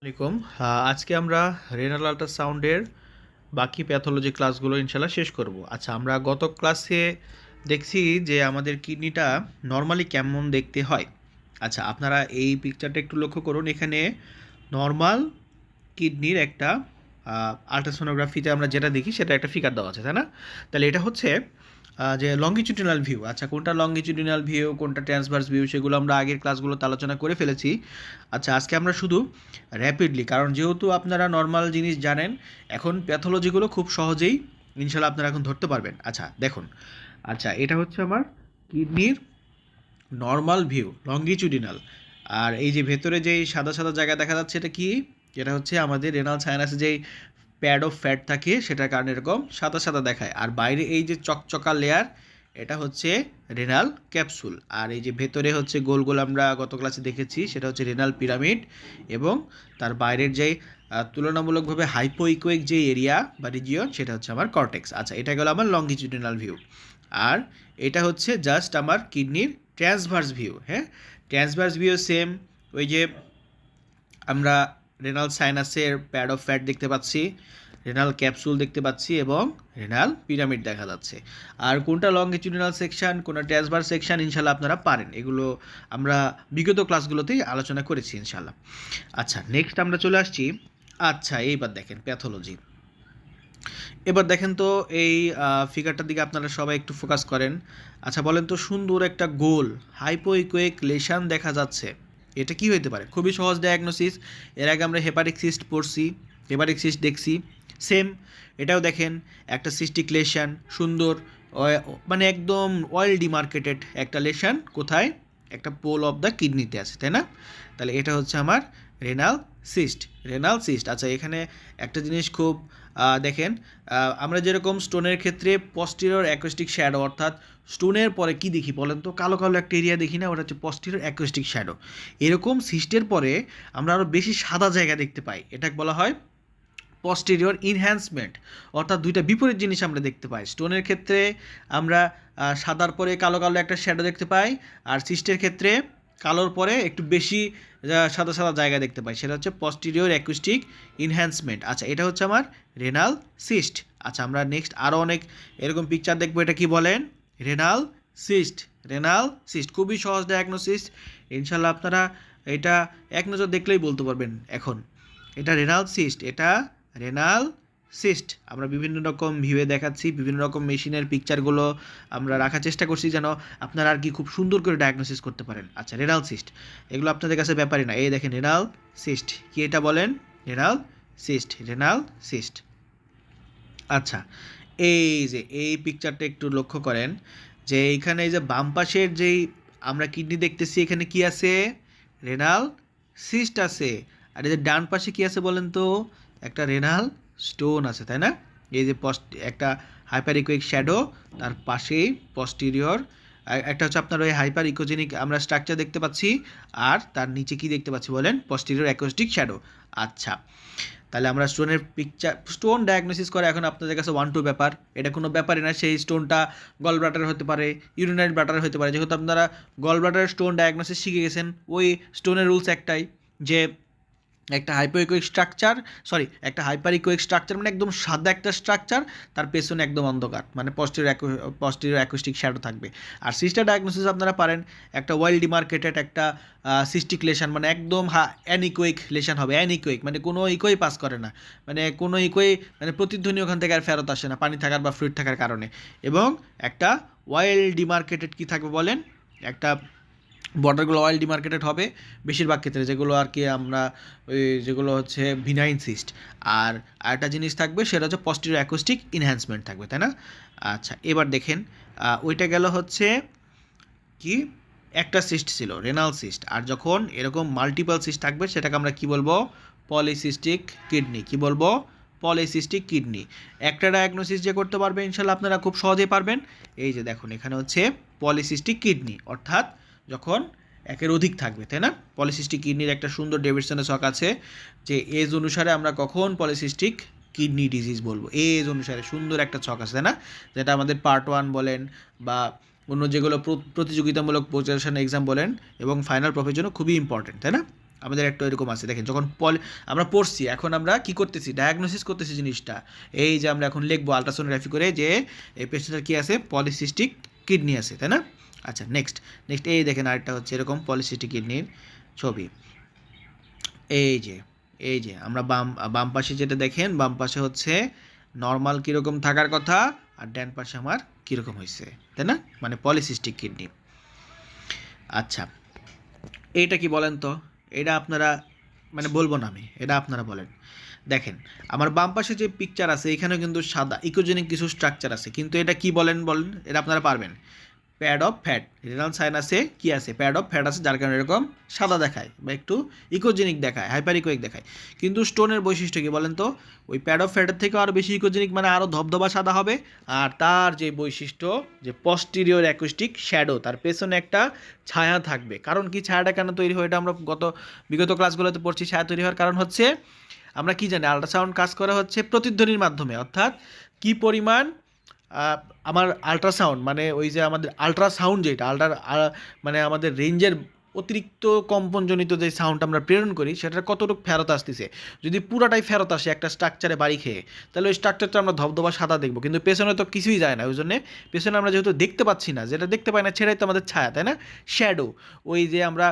আসসালামাইকুম। আজকে আমরা রেনাল আল্ট্রাসাউন্ডের বাকি প্যাথোলজি ক্লাসগুলো ইনশাল্লাহ শেষ করব। আচ্ছা, আমরা গত ক্লাসে দেখছি যে আমাদের কিডনিটা নর্মালি কেমন দেখতে হয়। আচ্ছা, আপনারা এই পিকচারটা একটু লক্ষ্য করুন। এখানে নর্মাল কিডনির একটা আল্ট্রাসোনোগ্রাফিতে আমরা যেটা দেখি সেটা একটা ফিগার দেওয়া আছে, তাই না? তাহলে এটা হচ্ছে যে লঙ্গিটিউডিনাল ভিউ। আচ্ছা, কোনটা লঙ্গিটিউডিনাল ভিউ, কোনটা ট্রান্সভার্স ভিউ, সেগুলো আমরা আগের ক্লাসগুলোতে আলোচনা করে ফেলেছি। আচ্ছা, আজকে আমরা শুধু র্যাপিডলি, কারণ যেহেতু আপনারা নর্মাল জিনিস জানেন, এখন প্যাথোলজিগুলো খুব সহজেই ইনশাল্লাহ আপনারা এখন ধরতে পারবেন। আচ্ছা দেখুন, আচ্ছা এটা হচ্ছে আমার কিডনির নর্মাল ভিউ লঙ্গিটিউডিনাল। আর এই যে ভেতরে যেই সাদা সাদা জায়গা দেখা যাচ্ছে, এটা কি? এটা হচ্ছে আমাদের রেনাল সাইনাসে যেই প্যাড অফ ফ্যাট থাকে সেটার কারণে এরকম সাদা সাদা দেখায়। আর বাইরে এই যে চকচকা লেয়ার, এটা হচ্ছে রেনাল ক্যাপসুল। আর এই যে ভেতরে হচ্ছে গোল গোল আমরা গত ক্লাসে দেখেছি, সেটা হচ্ছে রেনাল পিরামিড। এবং তার বাইরের যেই তুলনামূলকভাবে হাইপোইকোইক যে এরিয়া বা রিজিয়ন, সেটা হচ্ছে আমার কর্টেক্স। আচ্ছা, এটা গেল আমার লঙ্গিটিউডিনাল ভিউ। আর এটা হচ্ছে জাস্ট আমার কিডনির ট্রান্সভার্স ভিউ। হ্যাঁ, ট্রান্সভার্স ভিউ সেম, ওই যে আমরা রেনাল সাইনাসের প্যাড অফ ফ্যাট দেখতে পাচ্ছি, রেনাল ক্যাপসুল দেখতে পাচ্ছি এবং রেনাল পিরামিড দেখা যাচ্ছে। আর কোনটা লঙ্গিটিউডিনাল সেকশন, কোনটা ট্রান্সভার্স সেকশন, ইনশাল্লাহ আপনারা পারেন। এগুলো আমরা বিগত ক্লাসগুলোতেই আলোচনা করেছি ইনশাল্লাহ। আচ্ছা, নেক্সট আমরা চলে আসছি। আচ্ছা, এইবার দেখেন প্যাথোলজি। এবার দেখেন তো এই ফিগারটার দিকে আপনারা সবাই একটু ফোকাস করেন। আচ্ছা বলেন তো, সুন্দর একটা গোল হাইপোইকোয়েক লেশন দেখা যাচ্ছে, এটা কি হইতে পারে? খুবই সহজ ডায়াগনোসিস। এর আগে আমরা হেপাটিক সিস্ট পড়ছি, হেপাটিক সিস্ট দেখছি। সেম এটাও দেখেন, একটা সিস্টিক লেশন, সুন্দর মানে একদম অয়েল ডিমার্কেটেড একটা লেশন। কোথায়? একটা পোল অফ দ্য কিডনিতে আছে, তাই না? তাহলে এটা হচ্ছে আমার রেনাল সিস্ট। Renal cyst. আচ্ছা, এখানে একটা জিনিস খুব দেখেন, আমরা যেরকম স্টোনের ক্ষেত্রে পস্টিরিয়র অ্যাকোস্টিক শ্যাডো, অর্থাৎ স্টোনের পরে কি দেখি বলেন তো? কালো কালো একটা এরিয়া দেখি না? ওটা হচ্ছে পস্টিরিয়র অ্যাকোস্টিক শ্যাডো। এরকম সিস্টের পরে আমরা আরও বেশি সাদা জায়গা দেখতে পাই, এটাকে বলা হয় পস্টেরিয়র ইনহ্যান্সমেন্ট। অর্থাৎ দুইটা বিপরীত জিনিস আমরা দেখতে পাই। স্টোনের ক্ষেত্রে আমরা সাদার পরে কালো কালো একটা শ্যাডো দেখতে পাই, আর সিস্টের ক্ষেত্রে কালোর পরে একটু বেশি সাদা সাদা জায়গা দেখতে পাই, সেটা হচ্ছে পস্টেরিয়র অ্যাকুস্টিক ইনহ্যান্সমেন্ট। আচ্ছা, এটা হচ্ছে আমার রেনাল সিস্ট। আচ্ছা, আমরা নেক্সট আরও অনেক এরকম পিকচার দেখবো। এটা কি বলেন? Renal cyst. রেনাল সিস্ট খুবই সহজ ডায়াগনোসিস, ইনশাল্লাহ আপনারা এটা এক নজর দেখলেই বলতে পারবেন। এখন এটা রেনাল সিস্ট, এটা রেনাল সিস্ট। আমরা বিভিন্ন রকম ভিউয়ে দেখাচ্ছি, বিভিন্ন রকম মেশিনের পিকচারগুলো আমরা রাখার চেষ্টা করছি যেন আপনারা আর কি খুব সুন্দর করে ডায়াগনোসিস করতে পারেন। আচ্ছা, রেনাল সিস্ট এগুলো আপনাদের কাছে ব্যাপারই না। এই দেখেন রেনাল সিস্ট, কি এটা বলেন? Renal cyst, renal cyst. আচ্ছা, এই যে এই পিকচারটা একটু লক্ষ্য করেন, যে এইখানে এই যে বাম পাশের যেই আমরা কিডনি দেখতেছি, এখানে কি আছে? রেনাল সিস্ট আছে। আর এই যে ডান পাশে কি আছে বলেন তো? একটা রেনাল স্টোন আছে, তাই না? এই যে একটা হাইপার ইকোইক শ্যাডো, তার পাশেই পস্টিরিয়র একটা হচ্ছে আপনার ওই হাইপার ইকোজেনিক আমরা স্ট্রাকচার দেখতে পাচ্ছি, আর তার নিচে কি দেখতে পাচ্ছি বলেন? পস্টিরিয়র অ্যাকোস্টিক শ্যাডো। আচ্ছা, তাহলে আমরা স্টোনের পিকচার, স্টোন ডায়াগনোসিস করা এখন আপনাদের কাছে 1-2 ব্যাপার, এটা কোনো ব্যাপারই না। সেই স্টোনটা গল ব্লাডার হতে পারে, ইউরিনারি ব্লাডার হতে পারে। যেহেতু আপনারা গল ব্লাডারের স্টোন ডায়াগনোসিস শিখে গেছেন, ওই স্টোনের রুলস একটাই, যে একটা হাইপোইকোইক স্ট্রাকচার, সরি একটা হাইপারিকোইক স্ট্রাকচার মানে একদম সাদা একটা স্ট্রাকচার, তার পেছনে একদম অন্ধকার, মানে পস্টেরিয়র অ্যাকুস্টিক শ্যাডো থাকবে। আর সিস্টার ডায়াগনোসিস আপনারা পারেন, একটা ওয়েল ডিমার্কেটেড একটা সিস্টিক লেশন, মানে একদম অ্যানিকোইক লেশন হবে। অ্যানিকোইক মানে কোনো ইকোই পাস করে না, মানে কোনো ইকোই মানে প্রতিধ্বনি ওখান থেকে আর ফেরত আসে না পানি থাকার বা ফ্লুইড থাকার কারণে। এবং একটা ওয়েল ডিমার্কেটেড কি থাকবে বলেন? একটা বর্ডারগুলো অয়েল ডিমার্কেটেড হবে বেশিরভাগ ক্ষেত্রে, যেগুলো আর কি আমরা ওই যেগুলো হচ্ছে ভিনাইন সিস্ট। আর আরেকটা জিনিস থাকবে, সেটা হচ্ছে পস্টিরিয়র অ্যাকোস্টিক ইনহ্যান্সমেন্ট থাকবে, তাই না? আচ্ছা, এবার দেখেন, ওইটা গেল হচ্ছে কি, একটা সিস্ট ছিল রেনাল সিস্ট। আর যখন এরকম মাল্টিপল সিস্ট থাকবে, সেটাকে আমরা কি বলবো? Polycystic kidney. কি বলবো? Polycystic kidney. একটা ডায়াগনোসিস যে করতে পারবে ইনশাল্লাহ আপনারা খুব সহজেই পারবেন। এই যে দেখুন, এখানে হচ্ছে পলিসিস্টিক কিডনি, অর্থাৎ যখন একের অধিক থাকবে, তাই না? পলিসিস্টিক কিডনির একটা সুন্দর ডেভিডসনের ছক আছে, যে এজ অনুসারে আমরা কখন পলিসিস্টিক কিডনি ডিজিজ বলবো, এজ অনুসারে সুন্দর একটা ছক আছে, তাই না? যেটা আমাদের পার্ট 1 বলেন বা অন্য যেগুলো প্রতিযোগিতামূলক প্রিপারেশন এক্সাম বলেন এবং ফাইনাল প্রফের জন্য খুবই ইম্পর্টেন্ট, তাই না? আমাদের একটা এরকম আছে দেখেন, যখন আমরা পড়ছি, এখন আমরা কি করতেছি, ডায়াগনোসিস করতেছি জিনিসটা। এই যে আমরা এখন লিখবো আলট্রাসোনোগ্রাফি করে যে এই পেশেন্টের কী আছে, পলিসিস্টিক কিডনি আছে, তাই না? আচ্ছা, নেক্সট এই দেখেন আরেকটা হচ্ছে এরকম পলিসিস্টিক কিডনির ছবি। এই যে আমরা বাম পাশে যেটা দেখেন, বাম পাশে হচ্ছে নর্মাল কীরকম থাকার কথা, আর ডান পাশে আমার কীরকম হয়েছে, তাই না? মানে পলিসিস্টিক কিডনি। আচ্ছা, এইটা কি বলেন তো? এটা আপনারা মানে বলবো না আমি, এটা আপনারা বলেন। দেখেন আমার বাম পাশে যে পিকচার আছে এখানেও কিন্তু সাদা ইকোজেনিক কিছু স্ট্রাকচার আছে, কিন্তু এটা কি বলেন এটা আপনারা পারবেন। প্যাড অফ ফ্যাট, রেনাল সাইনাসে কি আছে, প্যাড অফ ফ্যাট আছে, যার কারণে এরকম সাদা দেখায় বা একটু ইকোজেনিক দেখায়, হাইপার ইকোইক দেখায়। কিন্তু স্টোনের বৈশিষ্ট্য কি বলেন তো? ওই প্যাড অফ ফ্যাটের থেকে আরও বেশি ইকোজেনিক, মানে আরও ধবধবা সাদা হবে। আর তার যে বৈশিষ্ট্য, যে পস্টিরিয়র অ্যাকুস্টিক শ্যাডো, তার পেছনে একটা ছায়া থাকবে। কারণ কি, ছায়াটা কেন তৈরি হয়, এটা আমরা বিগত ক্লাসগুলোতে পড়ছি। ছায়া তৈরি হওয়ার কারণ হচ্ছে, আমরা কি জানি, আল্ট্রাসাউন্ড কাজ করা হচ্ছে প্রতিধ্বনির মাধ্যমে, অর্থাৎ কি পরিমাণ আমার আল্ট্রাসাউন্ড, মানে ওই যে আমাদের আল্ট্রাসাউন্ড যেটা মানে আমাদের রেঞ্জের অতিরিক্ত কম্পনজনিত যে সাউন্ড আমরা প্রেরণ করি, সেটার কতটুকু ফেরত আসতেছে। যদি পুরাটাই ফেরত আসে একটা স্ট্রাকচারে বাড়ি খেয়ে, তাহলে ওই স্ট্রাকচারটা আমরা ধবধবা সাদা দেখবো, কিন্তু পেছনে তো কিছুই যায় না। ওই জন্যে পেছনে আমরা যেহেতু দেখতে পাচ্ছি না, যেটা দেখতে পাই না সেটাই তো আমাদের ছায়া, তাই না? শ্যাডো। ওই যে আমরা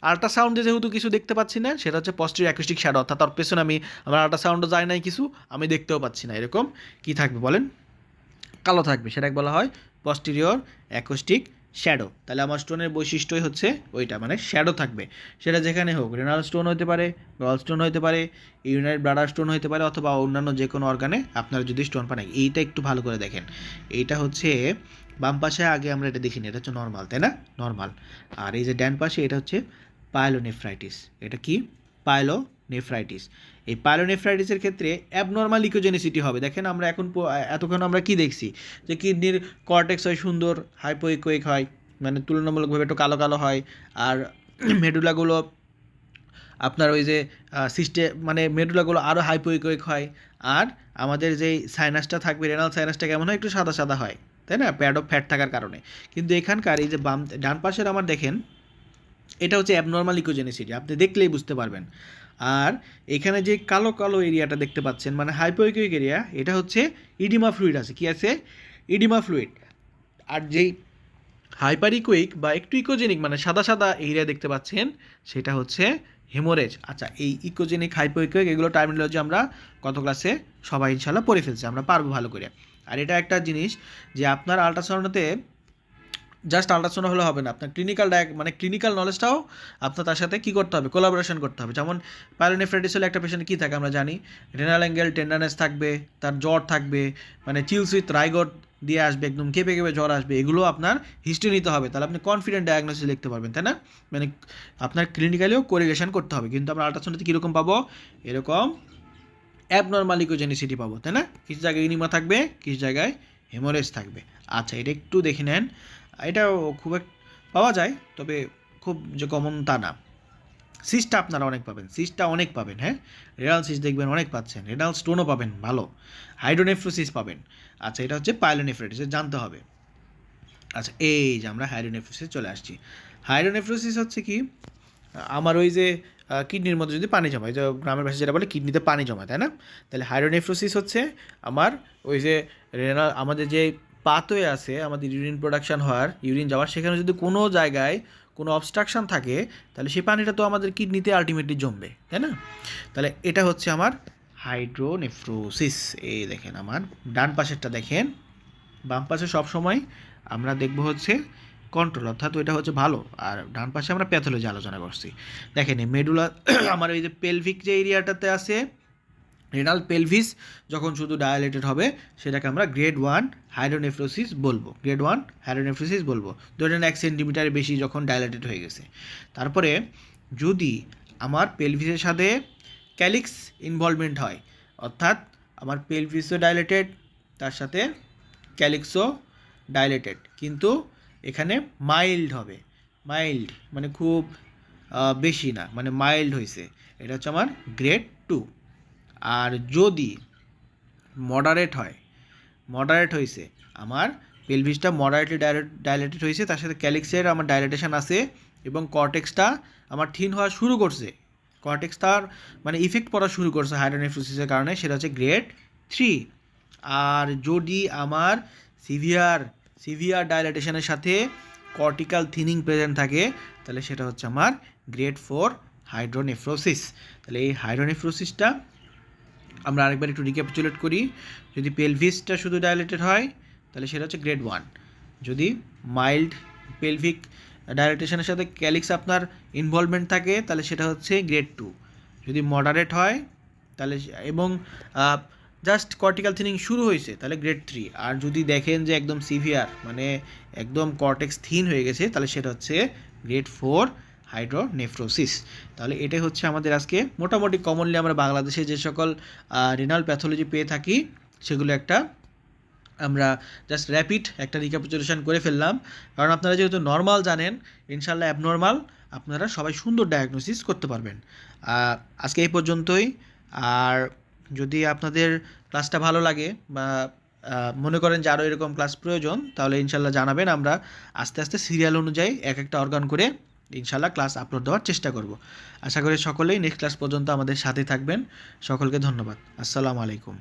আল্ট্রাসাউন্ডে যেহেতু কিছু দেখতে পাচ্ছি না, সেটা হচ্ছে পস্টিরিয়র অ্যাকুস্টিক শ্যাডো, অর্থাৎ তার পেছনে আমার আল্ট্রাসাউন্ডও যায় নাই কিছু, আমি দেখতেও পাচ্ছি না, এরকম কি থাকবে বলেন? কালো থাকবে, সেটাকে বলা হয় পস্টিরিয়র অ্যাকোস্টিক শ্যাডো। তাহলে আমার স্টোনের বৈশিষ্ট্যই হচ্ছে ওইটা, মানে শ্যাডো থাকবে। সেটা যেখানে হোক, রেনাল স্টোন হতে পারে, গল স্টোন হতে পারে, ইউরিনারি ব্লাডার স্টোন হতে পারে, অথবা অন্যান্য যে কোনো অর্গানে আপনারা যদি স্টোন পান। এইটা একটু ভালো করে দেখেন, এইটা হচ্ছে বাম পাশে, আগে আমরা এটা দেখিনি, এটা হচ্ছে নর্মাল, তাই না? নর্মাল। আর এই যে ডান পাশে, এটা হচ্ছে পাইলোনেফ্রাইটিস। এটা কি? পাইলোনেফ্রাইটিস। এই পাইলোনেফ্রাইটিসের ক্ষেত্রে অ্যাবনর্মাল ইকোজেনিসিটি হবে। দেখেন আমরা এতক্ষণ আমরা কি দেখছি, যে কিডনির কর্টেক্স হয় সুন্দর, হাইপোইকোইক হয়, মানে তুলনামূলকভাবে একটু কালো কালো হয়। আর মেডুলাগুলো আপনার ওই যে মানে মেডুলাগুলো আরও হাইপোইকোইক হয়। আর আমাদের যেই সাইনাসটা থাকবে, রেনাল সাইনাসটা কেমন হয়, একটু সাদা সাদা হয়, তাই না? প্যাড অফ ফ্যাট থাকার কারণে। কিন্তু এখানকার এই যে ডান পাশের আমার দেখেন, এটা হচ্ছে অ্যাবনর্মাল ইকোজেনিসিটি, আপনি দেখলেই বুঝতে পারবেন। আর এখানে যে কালো কালো এরিয়াটা দেখতে পাচ্ছেন, মানে হাইপোইকোইক এরিয়া, এটা হচ্ছে ইডিমা ফ্লুইড আছে। কি আছে? Edema fluid. আর যেই হাইপারিকোইক বা একটু ইকোজেনিক, মানে সাদা সাদা এরিয়া দেখতে পাচ্ছেন, সেটা হচ্ছে হেমোরেজ। আচ্ছা, এই ইকোজেনিক, হাইপোইকোইক, এগুলো টার্মিনোলজি আমরা গত ক্লাসে সবাই ইনশাল্লাহ পড়ে ফেলছি, আমরা পারবো ভালো করে। আর এটা একটা জিনিস যে আপনার আল্ট্রাসাউন্ডতে জাস্ট আল্ট্রাসাউন্ড হলে হবে না, আপনার মানে ক্লিনিক্যাল নলেজটাও আপনার তার সাথে কী করতে হবে, কোলাবোরেশন করতে হবে। যেমন পাইলোনেফ্রাইটিস হলে একটা পেশেন্ট কী থাকে আমরা জানি, রেনাল অ্যাঙ্গেল টেন্ডারনেস থাকবে, তার জ্বর থাকবে, মানে চিলস উইথ রাইগর দিয়ে আসবে, একদম কেঁপে কেঁপে জ্বর আসবে, এগুলো আপনার হিস্ট্রি নিতে হবে, তাহলে আপনি কনফিডেন্ট ডায়াগনোসিস লিখতে পারবেন, তাই না? মানে আপনার ক্লিনিক্যালিও কোরিলেশন করতে হবে। কিন্তু আমরা আল্ট্রাসাউন্ডে কীরকম পাবো, এরকম অ্যাবনর্মাল ইকোজেনিসিটি পাবো, তাই না? কিছু জায়গায় ইনিমা থাকবে, কিছু জায়গায় হেমোরেজ থাকবে। আচ্ছা, এটা একটু দেখে নেন। এটাও খুব পাওয়া যায়, তবে খুব যে কমন তা না। সিস্টটা আপনারা অনেক পাবেন, সিস্টটা অনেক পাবেন, হ্যাঁ। রেনাল সিস্ট দেখবেন অনেক পাচ্ছেন, রেনাল স্টোনও পাবেন ভালো, হাইড্রোনেফ্রোসিস পাবেন। আচ্ছা, এটা হচ্ছে পাইলোনেফ্রাইটিস, জানতে হবে। আচ্ছা, এই যে আমরা হাইড্রোনেফ্রোসিস চলে আসছি। হাইড্রোনেফ্রোসিস হচ্ছে কি, আমার ওই যে কিডনির মধ্যে যদি পানি জমায়, যে গ্রামের ভাষায় যেটা বলে কিডনিতে পানি জমায়, তাই না? তাহলে হাইড্রোনেফ্রোসিস হচ্ছে আমার ওই যে আমাদের যে পাথওয়ে আছে আমাদের ইউরিন প্রোডাকশন হওয়ার, ইউরিন যাওয়ার, সেখানে যদি কোনো জায়গায় কোনো অবস্ট্রাকশন থাকে, তাহলে সেই পানিটা তো আমাদের কিডনিতে আলটিমেটলি জমবে, তাই না? তাহলে এটা হচ্ছে আমার হাইড্রোনেফ্রোসিস। এই দেখেন আমার ডান পাশেরটা দেখেন, বাম পাশে সবসময় আমরা দেখব হচ্ছে কন্ট্রোল, অর্থাৎ ওইটা হচ্ছে ভালো। আর ডান পাশে আমরা প্যাথোলজি আলোচনা করছি। দেখেন এই মেডুলা আমার এই যে পেলভিক যে এরিয়াটাতে আছে, রেনাল পেলভিস যখন শুধু ডায়ালেটেড হবে, সেটাকে আমরা গ্রেড 1 হাইড্রোনেফ্রোসিস বলবো, গ্রেড 1 হাইড্রোনেফ্রোসিস বলবো। ধরেন 1 সেন্টিমিটারের বেশি যখন ডায়ালেটেড হয়ে গেছে। তারপরে যদি আমার পেলভিসের সাথে ক্যালিক্স ইনভলভমেন্ট হয়, অর্থাৎ আমার পেলভিসও ডাইলেটেড, তার সাথে ক্যালিক্সও ডাইলেটেড, কিন্তু এখানে মাইল্ড হবে, মাইল্ড মানে খুব বেশি না, মানে মাইল্ড হয়েছে, এটা হচ্ছে আমার গ্রেড 2। আর যদি মডারেট হয়, মডারেট হয়েছে, আমার পেলভিসটা মডারেটলি ডাইলেটেড হয়েছে, তার সাথে ক্যালিক্সের আমার ডাইলেটেশন আছে, এবং কর্টেক্সটা আমার থিন হওয়া শুরু করছে, কর্টেক্স তার মানে ইফেক্ট পড়া শুরু করছে হাইড্রোনেফ্রোসিসের কারণে, সেটা হচ্ছে গ্রেড 3। আর যদি আমার সিভিয়ার ডাইলেটেশনের সাথে কর্টিক্যাল থিনিং প্রেজেন্ট থাকে, তাহলে সেটা হচ্ছে আমার গ্রেড 4 হাইড্রোনেফ্রোসিস। তাহলে এই হাইড্রোনেফ্রোসিসটা আমরা আরেকবার একটু রিক্যাপিচুলেট করি। যদি পেলভিসটা শুধু ডাইলেটেড হয় তাহলে সেটা হচ্ছে গ্রেড 1। যদি মাইল্ড পেলভিক ডাইলেটেশনের সাথে ক্যালিক্স আপনার ইনভলভমেন্ট থাকে তাহলে সেটা হচ্ছে গ্রেড 2। যদি মডারেট হয় তাহলে এবং জাস্ট কর্টিক্যাল থিনিং শুরু হয়েছে তাহলে গ্রেড 3। আর যদি দেখেন যে একদম সিভিয়ার মানে একদম কর্টেক্স থিন হয়ে গেছে তাহলে সেটা হচ্ছে গ্রেড 4 হাইড্রোনেফ্রোসিস। তাহলে এটাই হচ্ছে আমাদের আজকে মোটামুটি কমনলি আমরা বাংলাদেশে যে সকল রেনাল প্যাথোলজি পেয়ে থাকি সেগুলো একটা আমরা জাস্ট র্যাপিড একটা রিক্যাপিচুলেশন করে ফেললাম। কারণ আপনারা যেহেতু নর্মাল জানেন, ইনশাল্লাহ অ্যাবনর্মাল আপনারা সবাই সুন্দর ডায়াগনোসিস করতে পারবেন। আজকে এই পর্যন্তই। আর যদি আপনাদের ক্লাসটা ভালো লাগে বা মনে করেন যে আরও এরকম ক্লাস প্রয়োজন, তাহলে ইনশাল্লাহ জানাবেন। আমরা আস্তে আস্তে সিরিয়াল অনুযায়ী এক একটা অর্গান করে ইনশাল্লাহ ক্লাস আপলোড দেওয়ার চেষ্টা করব। আশা করি সকলেই নেক্সট ক্লাস পর্যন্ত আমাদের সাথে থাকবেন। সকলকে ধন্যবাদ। আসসালামু আলাইকুম।